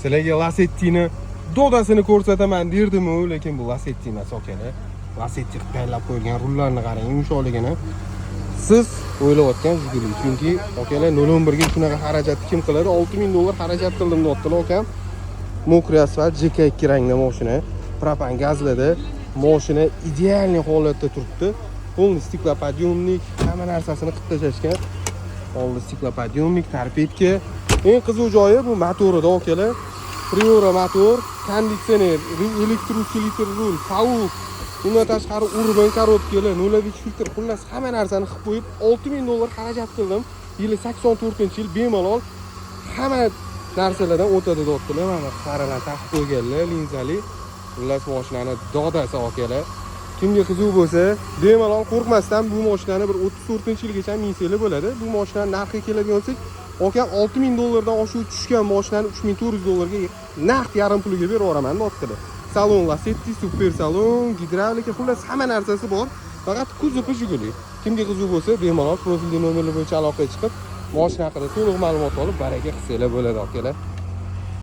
Sizlarga Lacetti'ni dodasini ko'rsataman derdim-ku, lekin bu Lacetti emas akalar. Lacetti tayyorlab qo'yilgan rullarni qarang, yumshoqligini. Siz o'ylayotgan Jiguli. Chunki akalar 011 ga shunaqa xarajatni kim qiladi? $6000 xarajat qildim deyaptilar akam. Mokriy asfalt JK2 rangli mashina, propan gazlida. Mashina ideal holatda turibdi. Полный stiklopodъемник, hamma narsasini qilib tashashgan. Oldi stiklopodъемник, torpedka. Eng qiziq joyi bu motorida akalar. Priora motor, konditsioner, elektrosilitr rul, sovuq. Bundan tashqari urban korobkalar, 0.5 filtr, xullas hamma narsani qilib qo'yib $6000 xarajat qildim. Yili 84-yil bemalol hamma narsalardan o'tadi deyaptilar. Mana qaralar taqib qo'yganlar, linzali. Xullas mashinani dodasi akalar. Kimga qiziq bo'lsa, bemalol qo'rqmasdan bu mashinani bir 34-yilgacha minseli bo'ladi. Bu mashinaning narxi keladigan bo'lsak, akam $6000 dan oshib tushgan mashinani $3400 ga naqd yarim puliga berib yuboraman deyaptilar. Salon Lacetti, super salon, gidravlika, xullas hamma narsasi bor. Faqat kuzovi Jiguli. Kimga qiziq bo'lsa, bemalol profilda nomerlar bo'yicha aloqaga chiqib, mashina haqida to'liq ma'lumot olib, baraka qilsanglar bo'ladi akalar.